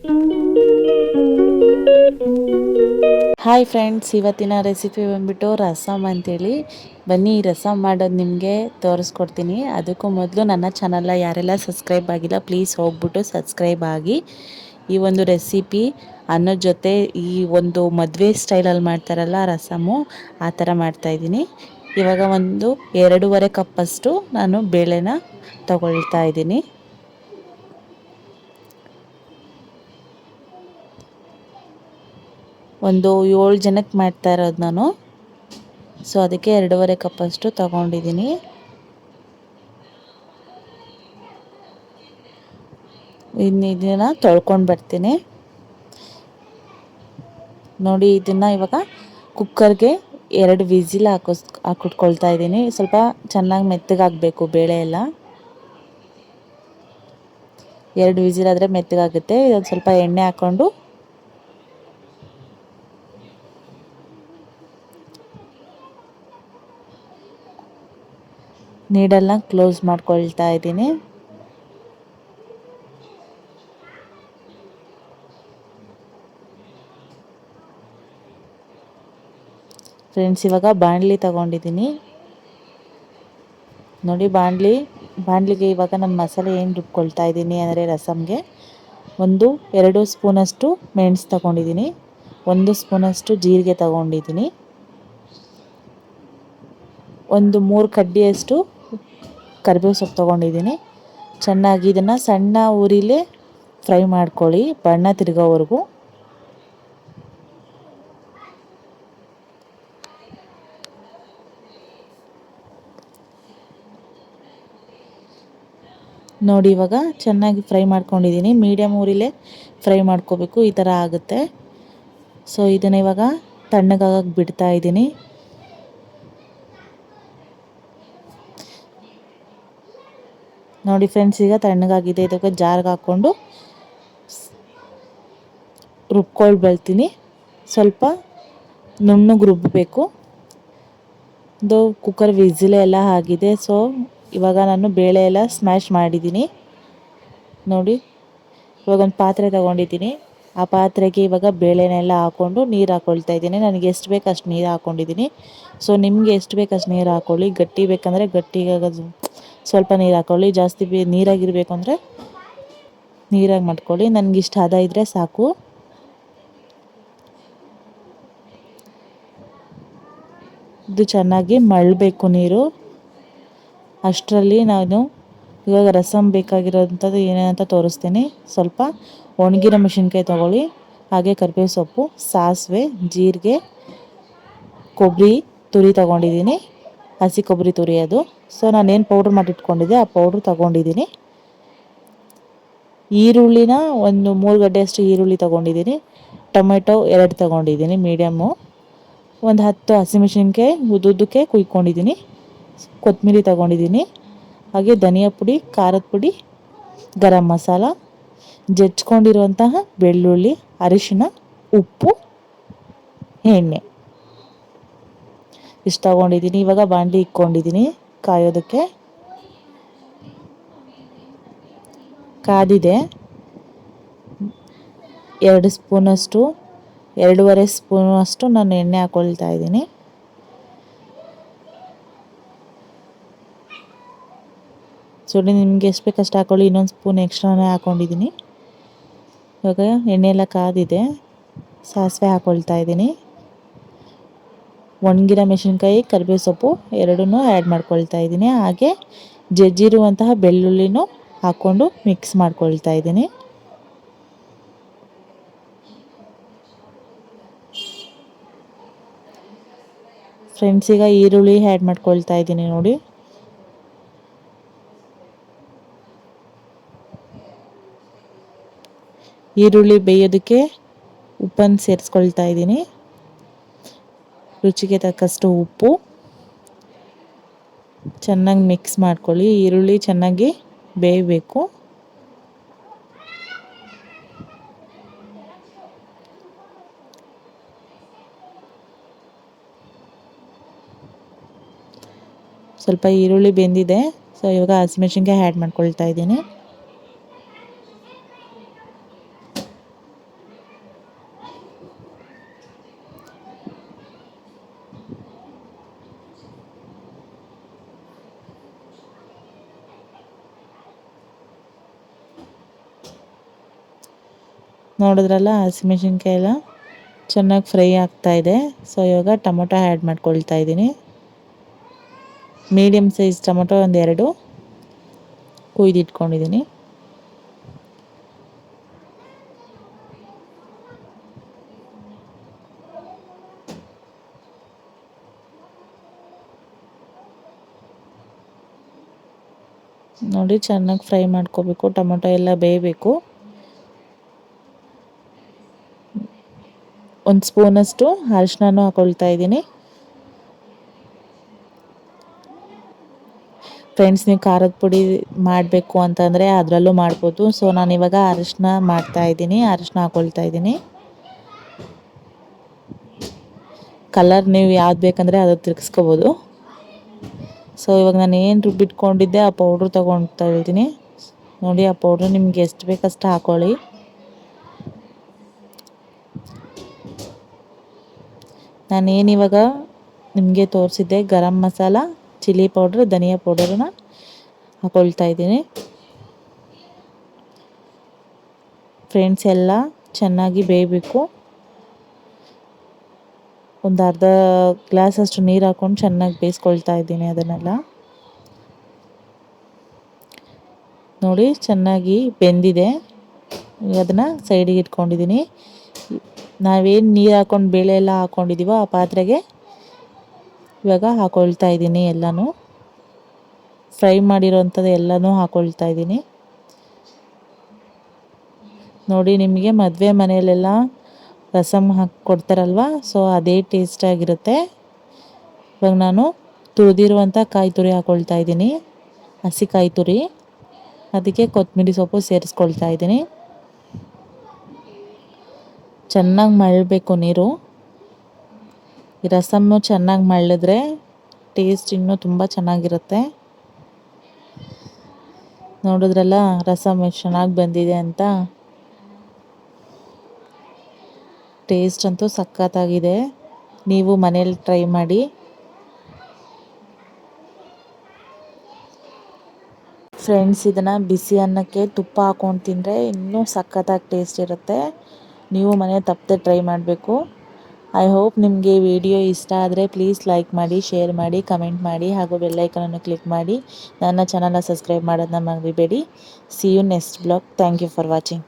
Hi friends, ಇವತ್ತಿನ recipe ಬಂದ್ಬಿಟ್ಟು ರಸಮ್ ಅಂತೇಳಿ. ಬನ್ನಿ ಈ ರಸಮ್ ಮಾಡೋದು ನಿಮಗೆ ತೋರಿಸ್ಕೊಡ್ತೀನಿ. ಅದಕ್ಕೂ ಮೊದಲು ನನ್ನ ಚಾನಲ್ನ ಯಾರೆಲ್ಲ ಸಬ್ಸ್ಕ್ರೈಬ್ ಆಗಿಲ್ಲ ಪ್ಲೀಸ್ ಹೋಗ್ಬಿಟ್ಟು ಸಬ್ಸ್ಕ್ರೈಬ್ ಆಗಿ. ಈ ಒಂದು ರೆಸಿಪಿ ಅನ್ನದ ಜೊತೆ ಈ ಒಂದು ಮದುವೆ ಸ್ಟೈಲಲ್ಲಿ ಮಾಡ್ತಾರಲ್ಲ ರಸಮು, ಆ ಥರ ಮಾಡ್ತಾಯಿದ್ದೀನಿ. ಇವಾಗ ಒಂದು 2.5 ಕಪ್ಪಷ್ಟು ನಾನು ಬೇಳೆನ ತಗೊಳ್ತಾ ಇದ್ದೀನಿ. ಒಂದು 7 ಜನಕ್ಕೆ ಮಾಡ್ತಾ ಇರೋದು ನಾನು. ಸೊ ಅದಕ್ಕೆ 2.5 ಕಪ್ಪಷ್ಟು ತಗೊಂಡಿದ್ದೀನಿ. ಇದನ್ನು ತೊಳ್ಕೊಂಡು ಬರ್ತೀನಿ. ನೋಡಿ, ಇದನ್ನು ಇವಾಗ ಕುಕ್ಕರ್ಗೆ 2 ವಿಸಿಲ್ ಹಾಕಿಟ್ಕೊಳ್ತಾ ಇದ್ದೀನಿ. ಸ್ವಲ್ಪ ಚೆನ್ನಾಗಿ ಮೆತ್ತಗಾಗಬೇಕು ಬೇಳೆ ಎಲ್ಲ. 2 ವಿಸಿಲ್ ಆದರೆ ಮೆತ್ತಗಾಗುತ್ತೆ. ಇದೊಂದು ಸ್ವಲ್ಪ ಎಣ್ಣೆ ಹಾಕ್ಕೊಂಡು ನೀಡಲ್ನ ಕ್ಲೋಸ್ ಮಾಡ್ಕೊಳ್ತಾ ಇದ್ದೀನಿ. ಫ್ರೆಂಡ್ಸ್, ಇವಾಗ ಬಾಣಲಿ ತಗೊಂಡಿದ್ದೀನಿ. ನೋಡಿ, ಬಾಣಲಿಗೆ ಇವಾಗ ನಾನು ಮಸಾಲೆ ಏನು ರುಬ್ಕೊಳ್ತಾ ಇದ್ದೀನಿ ಅಂದರೆ ರಸಮ್ಗೆ 2 ಸ್ಪೂನಷ್ಟು ಮೆಣಸು ತಗೊಂಡಿದ್ದೀನಿ, 1 ಸ್ಪೂನಷ್ಟು ಜೀರಿಗೆ ತಗೊಂಡಿದ್ದೀನಿ, 3 ಕಡ್ಡಿಯಷ್ಟು ಕರಿಬೇವು ಸೊಪ್ಪು ತೊಗೊಂಡಿದ್ದೀನಿ. ಚೆನ್ನಾಗಿ ಇದನ್ನು ಸಣ್ಣ ಉರಿಲೇ ಫ್ರೈ ಮಾಡ್ಕೊಳ್ಳಿ, ಬಣ್ಣ ತಿರುಗೋವರೆಗೂ. ನೋಡಿ, ಇವಾಗ ಚೆನ್ನಾಗಿ ಫ್ರೈ ಮಾಡ್ಕೊಂಡಿದ್ದೀನಿ. ಮೀಡಿಯಮ್ ಉರಿಲೇ ಫ್ರೈ ಮಾಡ್ಕೋಬೇಕು, ಈ ಥರ ಆಗುತ್ತೆ. ಸೊ ಇದನ್ನು ಇವಾಗ ತಣ್ಣಗಾಗಕ್ಕೆ ಬಿಡ್ತಾ ಇದ್ದೀನಿ. ನೋಡಿ ಫ್ರೆಂಡ್ಸ್, ಈಗ ತಣ್ಣಗಾಗಿದೆ. ಇದಕ್ಕೆ ಜಾರ್ಗೆ ಹಾಕ್ಕೊಂಡು ರುಬ್ಕೊಳ್ಬರ್ತೀನಿ. ಸ್ವಲ್ಪ ನುಣ್ಣಗೆ ರುಬ್ಬಬೇಕು. ಇದು ಕುಕ್ಕರ್ ವಿಸಿಲ್ ಎಲ್ಲ ಆಗಿದೆ. ಸೊ ಇವಾಗ ನಾನು ಬೇಳೆ ಎಲ್ಲ ಸ್ಮ್ಯಾಶ್ ಮಾಡಿದ್ದೀನಿ. ನೋಡಿ, ಇವಾಗ ಒಂದು ಪಾತ್ರೆ ತಗೊಂಡಿದ್ದೀನಿ. ಆ ಪಾತ್ರೆಗೆ ಇವಾಗ ಬೇಳೆನೆಲ್ಲ ಹಾಕ್ಕೊಂಡು ನೀರು ಹಾಕ್ಕೊಳ್ತಾ ಇದ್ದೀನಿ. ನನಗೆ ಎಷ್ಟು ಬೇಕು ಅಷ್ಟು ನೀರು ಹಾಕ್ಕೊಂಡಿದ್ದೀನಿ. ಸೊ ನಿಮಗೆ ಎಷ್ಟು ಬೇಕು ಅಷ್ಟು ನೀರು ಹಾಕ್ಕೊಳ್ಳಿ. ಗಟ್ಟಿ ಬೇಕಂದರೆ ಗಟ್ಟಿಗಾಗೋದು ಸ್ವಲ್ಪ ನೀರು ಹಾಕ್ಕೊಳ್ಳಿ. ಜಾಸ್ತಿ ನೀರಾಗಿರಬೇಕು ಅಂದರೆ ನೀರಾಗಿ ಮಾಡ್ಕೊಳ್ಳಿ. ನನಗಿಷ್ಟು ಹದ ಇದ್ದರೆ ಸಾಕು. ಇದು ಚೆನ್ನಾಗಿ ಮಳ್ಳಬೇಕು ನೀರು. ಅಷ್ಟರಲ್ಲಿ ನಾನು ಇವಾಗ ರಸಮ್ ಬೇಕಾಗಿರೋಂಥದ್ದು ಏನೇನಂತ ತೋರಿಸ್ತೀನಿ. ಸ್ವಲ್ಪ ಒಣಗಿರೋ ಮೆಣಸಿನ್ಕಾಯಿ ತೊಗೊಳ್ಳಿ, ಹಾಗೆ ಕರಿಬೇವು ಸೊಪ್ಪು, ಸಾಸಿವೆ, ಜೀರಿಗೆ, ಕೊಬ್ಬರಿ ತುರಿ ತೊಗೊಂಡಿದ್ದೀನಿ, ಹಸಿ ಕೊಬ್ಬರಿ ತುರಿ ಅದು. ಸೊ ನಾನೇನು ಪೌಡ್ರ್ ಮಾಡಿಟ್ಕೊಂಡಿದ್ದೆ ಆ ಪೌಡ್ರ್ ತೊಗೊಂಡಿದ್ದೀನಿ. ಈರುಳ್ಳಿನ ಒಂದು 3 ಗಡ್ಡೆಯಷ್ಟು ಈರುಳ್ಳಿ ತೊಗೊಂಡಿದ್ದೀನಿ. ಟೊಮೆಟೊ 2 ತೊಗೊಂಡಿದ್ದೀನಿ ಮೀಡಿಯಮ್ಮು. ಒಂದು 10 ಹಸಿಮೆಣಸಿನ್ಕಾಯಿ ಉದ್ದುದ್ದಕ್ಕೆ ಕುಯ್ಕೊಂಡಿದ್ದೀನಿ. ಕೊತ್ತಂಬರಿ ತೊಗೊಂಡಿದ್ದೀನಿ. ಹಾಗೆ ಧನಿಯಾ ಪುಡಿ, ಖಾರದ ಪುಡಿ, ಗರಂ ಮಸಾಲ, ಜಜ್ಕೊಂಡಿರುವಂತಹ ಬೆಳ್ಳುಳ್ಳಿ, ಅರಿಶಿನ, ಉಪ್ಪು, ಎಣ್ಣೆ ಇಷ್ಟು ತೊಗೊಂಡಿದ್ದೀನಿ. ಇವಾಗ ಬಾಣಲಿ ಇಕ್ಕೊಂಡಿದ್ದೀನಿ ಕಾಯೋದಕ್ಕೆ. ಕಾದಿದೆ. 2 ಸ್ಪೂನಷ್ಟು 2.5 ಸ್ಪೂನಷ್ಟು ನಾನು ಎಣ್ಣೆ ಹಾಕ್ಕೊಳ್ತಾ ಇದ್ದೀನಿ. ಸೊ ನಿಮಗೆ ಎಷ್ಟು ಬೇಕು ಅಷ್ಟು ಹಾಕ್ಕೊಳ್ಳಿ. ಇನ್ನೊಂದು ಸ್ಪೂನ್ ಎಕ್ಸ್ಟ್ರಾನೇ ಹಾಕ್ಕೊಂಡಿದ್ದೀನಿ. ಇವಾಗ ಎಣ್ಣೆ ಎಲ್ಲ ಕಾದಿದೆ. ಸಾಸಿವೆ ಹಾಕ್ಕೊಳ್ತಾ ಇದ್ದೀನಿ. ಒಣಗಿರೋ ಮೆಣಸಿನ್ಕಾಯಿ, ಕರಿಬೇವು ಸೊಪ್ಪು ಎರಡನ್ನೂ ಆ್ಯಡ್ ಮಾಡ್ಕೊಳ್ತಾ ಇದ್ದೀನಿ. ಹಾಗೆ ಜಜ್ಜಿರುವಂತಹ ಬೆಳ್ಳುಳ್ಳಿನೂ ಹಾಕ್ಕೊಂಡು ಮಿಕ್ಸ್ ಮಾಡ್ಕೊಳ್ತಾ ಇದ್ದೀನಿ. ಫ್ರೆಂಡ್ಸ್, ಈಗ ಈರುಳ್ಳಿ ಆ್ಯಡ್ ಮಾಡ್ಕೊಳ್ತಾ ಇದ್ದೀನಿ. ನೋಡಿ, ಈರುಳ್ಳಿ ಬೇಯೋದಕ್ಕೆ ಉಪ್ಪನ್ನು ಸೇರಿಸ್ಕೊಳ್ತಾ ಇದ್ದೀನಿ. ರುಚಿಗೆ ತಕ್ಕಷ್ಟು ಉಪ್ಪು. ಚೆನ್ನಾಗಿ ಮಿಕ್ಸ್ ಮಾಡ್ಕೊಳ್ಳಿ. ಈರುಳ್ಳಿ ಚೆನ್ನಾಗಿ ಬೇಯಬೇಕು. ಸ್ವಲ್ಪ ಈರುಳ್ಳಿ ಬೆಂದಿದೆ. ಸೊ ಇವಾಗ ಹಸಿಮೆಣಸಿನ್ಕಾಯಿ ಆ್ಯಡ್ ಮಾಡ್ಕೊಳ್ತಾ ಇದ್ದೀನಿ. ನೋಡಿದ್ರಲ್ಲ ಹಸಿಮೆಣಸಿನ್ಕಾಯಿ ಎಲ್ಲ ಚೆನ್ನಾಗಿ ಫ್ರೈ ಆಗ್ತಾ ಇದೆ. ಸೊ ಇವಾಗ ಟೊಮೊಟೊ ಆ್ಯಡ್ ಮಾಡ್ಕೊಳ್ತಾ ಇದ್ದೀನಿ. ಮೀಡಿಯಮ್ ಸೈಜ್ ಟೊಮೊಟೊ ಒಂದೆರಡು ಕುಯ್ದಿಟ್ಕೊಂಡಿದ್ದೀನಿ. ನೋಡಿ ಚೆನ್ನಾಗಿ ಫ್ರೈ ಮಾಡ್ಕೋಬೇಕು, ಟೊಮೊಟೊ ಎಲ್ಲ ಬೇಯಬೇಕು. ಒಂದು ಸ್ಪೂನಷ್ಟು ಅರಿಶಿನ ಹಾಕೊಳ್ತಾ ಇದ್ದೀನಿ. ಫ್ರೆಂಡ್ಸ್, ನೀವು ಖಾರದ ಪುಡಿ ಮಾಡಬೇಕು ಅಂತಂದರೆ ಅದರಲ್ಲೂ ಮಾಡ್ಬೋದು. ಸೊ ನಾನಿವಾಗ ಅರಿಶಿನ ಮಾಡ್ತಾಯಿದ್ದೀನಿ, ಅರಿಶಿನ ಹಾಕೊಳ್ತಾ ಇದ್ದೀನಿ. ಕಲರ್ ನೀವು ಯಾವ್ದು ಬೇಕಂದರೆ ಅದು ತಿರ್ಗಿಸ್ಕೋಬೋದು. ಸೊ ಇವಾಗ ನಾನು ಏನು ರುಬ್ಬಿಟ್ಕೊಂಡಿದ್ದೆ ಆ ಪೌಡ್ರ್ ತೊಗೊಳ್ತಾ ಇದ್ದೀನಿ. ನೋಡಿ, ಆ ಪೌಡ್ರ್ ನಿಮ್ಗೆ ಎಷ್ಟು ಬೇಕಷ್ಟು ಹಾಕೊಳ್ಳಿ. ನಾನೇನಿವಾಗ ನಿಮಗೆ ತೋರಿಸಿದ್ದೆ ಗರಂ ಮಸಾಲ, ಚಿಲ್ಲಿ ಪೌಡ್ರ್, ಧನಿಯಾ ಪೌಡರನ್ನ ಹಾಕೊಳ್ತಾ ಇದ್ದೀನಿ. ಫ್ರೆಂಡ್ಸ್, ಎಲ್ಲ ಚೆನ್ನಾಗಿ ಬೇಯಬೇಕು. ಒಂದು ಅರ್ಧ ಗ್ಲಾಸಷ್ಟು ನೀರು ಹಾಕ್ಕೊಂಡು ಚೆನ್ನಾಗಿ ಬೇಯಿಸ್ಕೊಳ್ತಾ ಇದ್ದೀನಿ ಅದನ್ನೆಲ್ಲ. ನೋಡಿ ಚೆನ್ನಾಗಿ ಬೆಂದಿದೆ. ಅದನ್ನು ಸೈಡಿಗೆ ಇಟ್ಕೊಂಡಿದ್ದೀನಿ. ನಾವೇನು ನೀರು ಹಾಕ್ಕೊಂಡು ಬೇಳೆ ಎಲ್ಲ ಹಾಕ್ಕೊಂಡಿದ್ದೀವೋ ಆ ಪಾತ್ರೆಗೆ ಇವಾಗ ಹಾಕೊಳ್ತಾ ಇದ್ದೀನಿ. ಎಲ್ಲನೂ ಫ್ರೈ ಮಾಡಿರೋವಂಥದ್ದು ಎಲ್ಲನೂ ಹಾಕೊಳ್ತಾ ಇದ್ದೀನಿ. ನೋಡಿ, ನಿಮಗೆ ಮದುವೆ ಮನೆಯಲ್ಲೆಲ್ಲ ರಸಮ್ ಹಾಕಿ ಕೊಡ್ತಾರಲ್ವ, ಸೊ ಅದೇ ಟೇಸ್ಟಾಗಿರುತ್ತೆ. ಇವಾಗ ನಾನು ತುರಿದಿರುವಂಥ ಕಾಯಿ ತುರಿ ಹಾಕೊಳ್ತಾ ಇದ್ದೀನಿ, ಹಸಿ ಕಾಯಿ ತುರಿ. ಅದಕ್ಕೆ ಕೊತ್ತಂಬರಿ ಸೊಪ್ಪು ಸೇರಿಸ್ಕೊಳ್ತಾ ಇದ್ದೀನಿ. ಚೆನ್ನಾಗಿ ಮಳ್ಳಬೇಕು ನೀರು. ಈ ರಸಮ್ಮು ಚೆನ್ನಾಗಿ ಮಳ್ಳಿದ್ರೆ ಟೇಸ್ಟ್ ಇನ್ನೂ ತುಂಬ ಚೆನ್ನಾಗಿರುತ್ತೆ. ನೋಡಿದ್ರಲ್ಲ ರಸಮ್ ಎಷ್ಟು ಚೆನ್ನಾಗಿ ಬಂದಿದೆ ಅಂತ. ಟೇಸ್ಟ್ ಅಂತೂ ಸಖತ್ತಾಗಿದೆ. ನೀವು ಮನೇಲಿ ಟ್ರೈ ಮಾಡಿ. ಫ್ರೆಂಡ್ಸ್, ಇದನ್ನು ಬಿಸಿ ಅನ್ನಕ್ಕೆ ತುಪ್ಪ ಹಾಕ್ಕೊಂಡು ತಿಂದರೆ ಇನ್ನೂ ಸಖತ್ತಾಗಿ ಟೇಸ್ಟ್ ಇರುತ್ತೆ. ನೀವು ಮನೆ ತಪ್ಪದೆ ಟ್ರೈ ಮಾಡಬೇಕು. ಐ ಹೋಪ್ ನಿಮಗೆ ವಿಡಿಯೋ ಇಷ್ಟ ಆದರೆ ಪ್ಲೀಸ್ ಲೈಕ್ ಮಾಡಿ, ಶೇರ್ ಮಾಡಿ, ಕಮೆಂಟ್ ಮಾಡಿ ಹಾಗೂ ಬೆಲ್ಲೈಕನನ್ನು ಕ್ಲಿಕ್ ಮಾಡಿ. ನನ್ನ ಚಾನಲ್ನ ಸಬ್ಸ್ಕ್ರೈಬ್ ಮಾಡೋದನ್ನ ಮರಿಬೇಡಿ. See you next blog. Thank you for watching.